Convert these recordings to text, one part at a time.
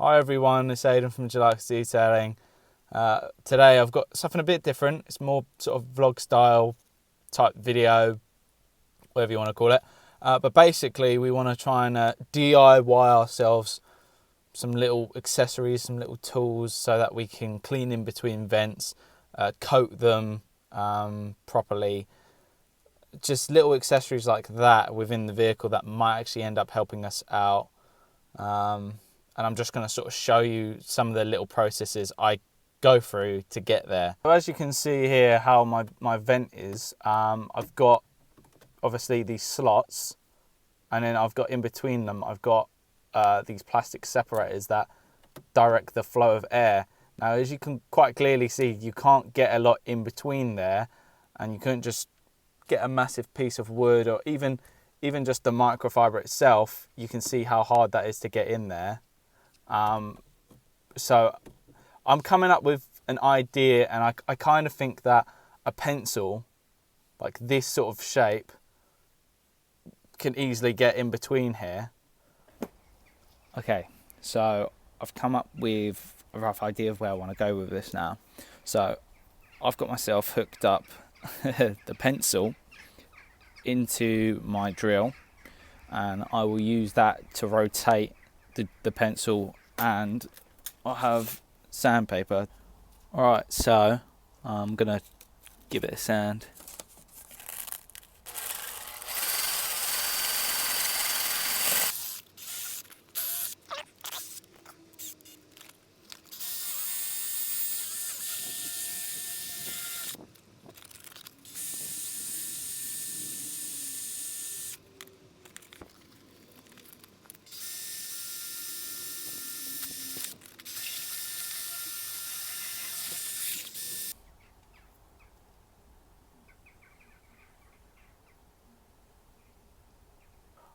Hi everyone, it's Aidan from Gelax Detailing. Today I've got something a bit different. It's more sort of vlog style type video, whatever you want to call it. But basically we want to try and DIY ourselves some little accessories, some little tools so that we can clean in between vents, coat them properly. Just little accessories like that within the vehicle that might actually end up helping us out. And I'm just going to sort of show you some of the little processes I go through to get there. So as you can see here how my vent is, I've got obviously these slots, and then I've got in between them, I've got these plastic separators that direct the flow of air. Now as you can quite clearly see, you can't get a lot in between there, and you couldn't just get a massive piece of wood or even just the microfiber itself. You can see how hard that is to get in there. So I'm coming up with an idea, and I kind of think that a pencil like this sort of shape can easily get in between here. Okay, so I've come up with a rough idea of where I want to go with this now. So I've got myself hooked up the pencil into my drill, and I will use that to rotate the pencil, and I'll have sandpaper. Alright, so I'm gonna give it a sand.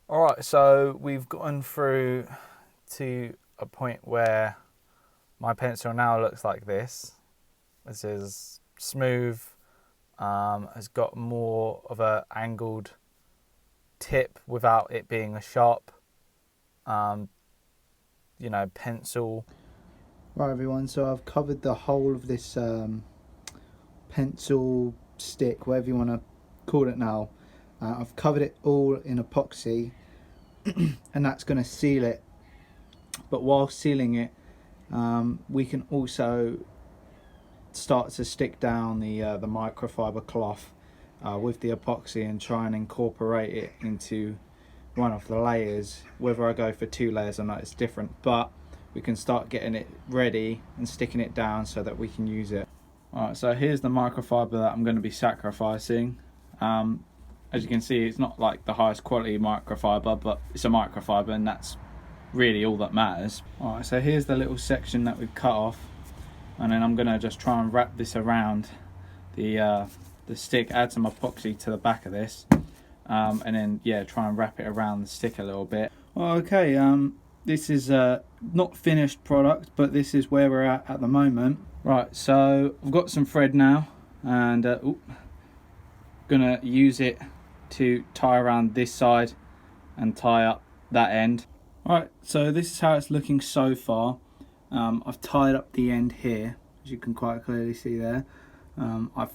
Alright, so we've gotten through to a point where my pencil now looks like this. This is smooth, has got more of a angled tip without it being a sharp, pencil. Right everyone, so I've covered the whole of this pencil stick, whatever you want to call it now. I've covered it all in epoxy and that's going to seal it, but while sealing it we can also start to stick down the microfiber cloth with the epoxy and try and incorporate it into one of the layers. Whether I go for 2 layers or not, it's different, but we can start getting it ready and sticking it down so that we can use it. Alright, so here's the microfiber that I'm going to be sacrificing. As you can see, it's not like the highest quality microfiber, but it's a microfiber, and that's really all that matters. Alright, so here's the little section that we've cut off, and then I'm going to just try and wrap this around the stick, add some epoxy to the back of this, and then try and wrap it around the stick a little bit. Okay, this is not finished product, but this is where we're at the moment. Right, so I've got some thread now, and gonna use it to tie around this side and tie up that end. Alright, so this is how it's looking so far. I've tied up the end here, as you can quite clearly see there. I've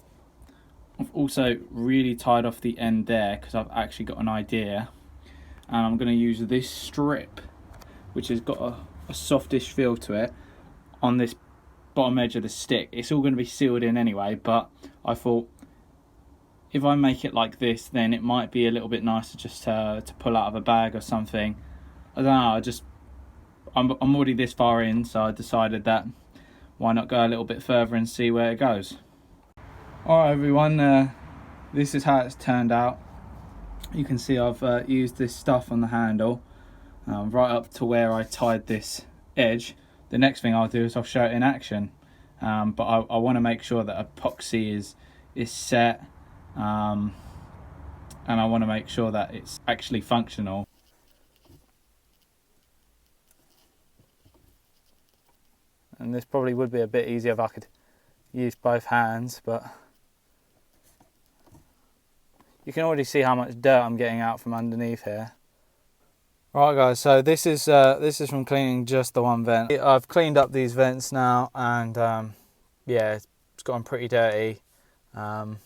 also really tied off the end there because I've actually got an idea, and I'm going to use this strip, which has got a softish feel to it, on this bottom edge of the stick. It's all going to be sealed in anyway, but I thought if I make it like this, then it might be a little bit nicer just to pull out of a bag or something. I don't know, I'm already this far in, so I decided that why not go a little bit further and see where it goes. Alright everyone, this is how it's turned out. You can see I've used this stuff on the handle right up to where I tied this edge. The next thing I'll do is I'll show it in action, but I want to make sure that epoxy is set, and I want to make sure that it's actually functional. And this probably would be a bit easier if I could use both hands, but you can already see how much dirt I'm getting out from underneath here. Right guys, so this is from cleaning just the one vent. I've cleaned up these vents now, and yeah, it's gotten pretty dirty, and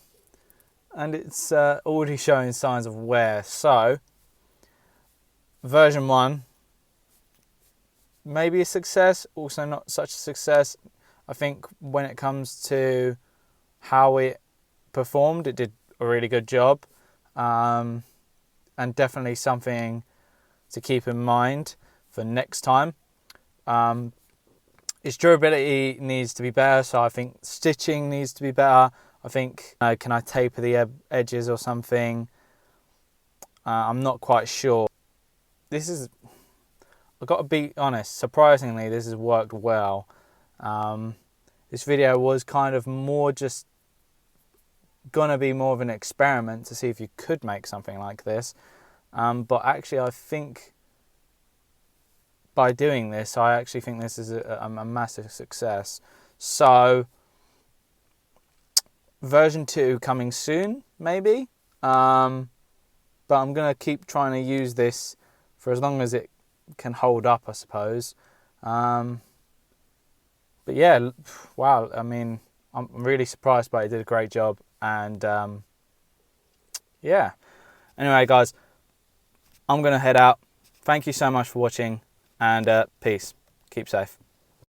it's already showing signs of wear. So version 1, maybe a success, also not such a success. I think when it comes to how it performed, it did a really good job, and definitely something to keep in mind for next time. Its durability needs to be better, so I think stitching needs to be better. I think, can I taper the edges or something? I'm not quite sure. I've got to be honest, surprisingly this has worked well. This video was kind of more just gonna be more of an experiment to see if you could make something like this. But actually I think by doing this, I actually think this is a massive success. So version 2 coming soon, maybe. But I'm going to keep trying to use this for as long as it can hold up, I suppose. But yeah, wow, I mean, I'm really surprised by it. It did a great job. And yeah. Anyway, guys, I'm going to head out. Thank you so much for watching, and peace. Keep safe.